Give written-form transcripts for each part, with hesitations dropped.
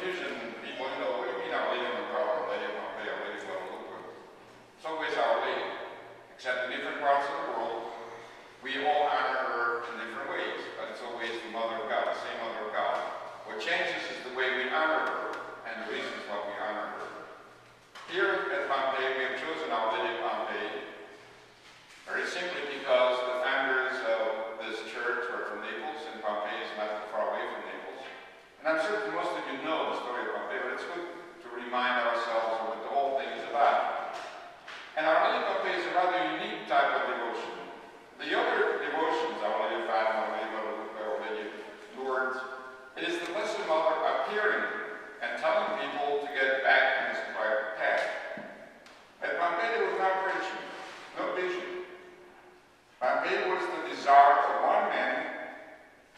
confusion. People, what do you mean Our Lady of Pompeii, Our Lady of Pompeii, Our Lady of Guadalupe? It's always Our Lady, except in different parts of the world, we all honor her in different ways, but it's always the Mother of God, the same Mother of God. What changes is the way we honor her, and the reasons why we honor her. Here at Pompeii, we have chosen Our Lady of Pompeii, very simply because the founders of this church were from Naples, and Pompeii is not too far away from Naples. And I'm certain most of you know the story of Pompeii, but it's good to remind ourselves of what the whole thing is about. And Our Lady of Pompeii is a rather unique type of devotion. The other devotions, Our Lady of Fatima, Our Lady of Guadalupe, Our Lady of Lourdes, it is the Blessed Mother appearing and telling people to get back on this right path. At Pompeii there was no preaching, no vision. Pompeii was the desire of one man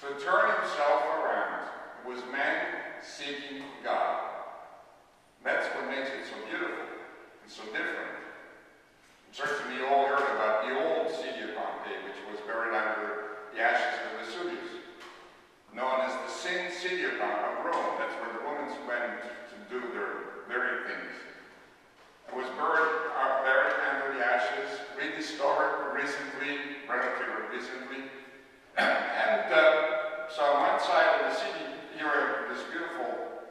to turn himself around. It was man seeking God. That's what makes it so beautiful and so different. Certainly you all heard about the old city of Pompeii, which was buried under the ashes of Vesuvius, known as the Sin City of Rome. That's where the Romans went to do their very things. It was buried under the ashes, rediscovered recently, relatively recently. And so on one side of the city, here are these beautiful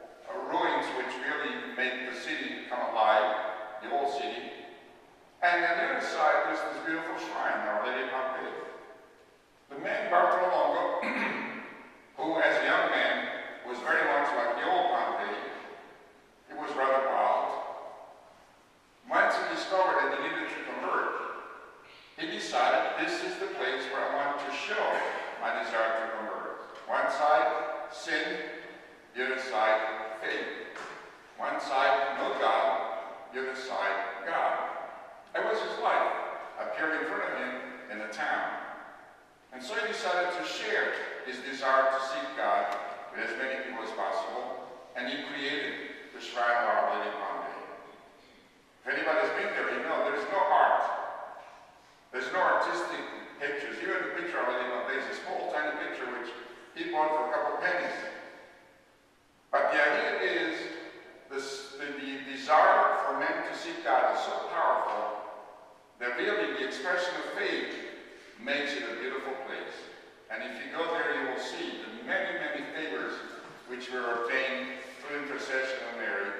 ruins which really make the city come alive, the old city. And on the other side, there's this beautiful shrine, Our Lady of Pompeii. The man Bartolomeo, who as a young man was very much like the old Pompeii, he was rather wild. Once he discovered that he needed to convert, he decided this is the place where I want to show my desire to convert. One side, sin, the other side, faith. One side, no God, the other side, God. That was his life, appeared in front of him in the town. And so he decided to share his desire to seek God with as many people as possible, and he created the Shrine of Our Lady of Pompeii. If anybody's been there, you know there's no art. There's no artistic pictures. Even the picture of Our Lady of Pompeii is a small, tiny picture which he bought for a couple pennies. But the idea is the desire for men to seek God is so powerful that really the expression of faith makes it a beautiful place. And if you go there, you will see the many, many favors which were obtained through intercession of Mary,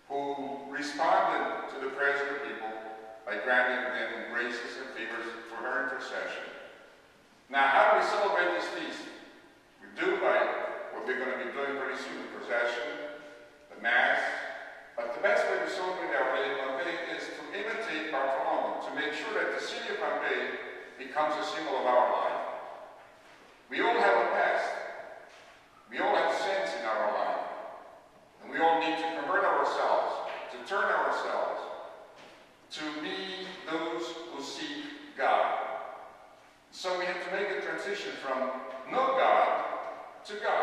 who responded to the prayers of the people by granting them graces and favors for her intercession. Now, how do we celebrate this feast? We do by what we're going to be doing pretty soon, the procession, the Mass. But the best way to celebrate Our Lady of Pompeii is to imitate Bartolomeo, to make sure that the city of Pompeii becomes a symbol of our life. We all have a past. We all have sins in our life. And we all need to convert ourselves, to turn ourselves, to be those who seek God. So we have to make a transition from no God to God.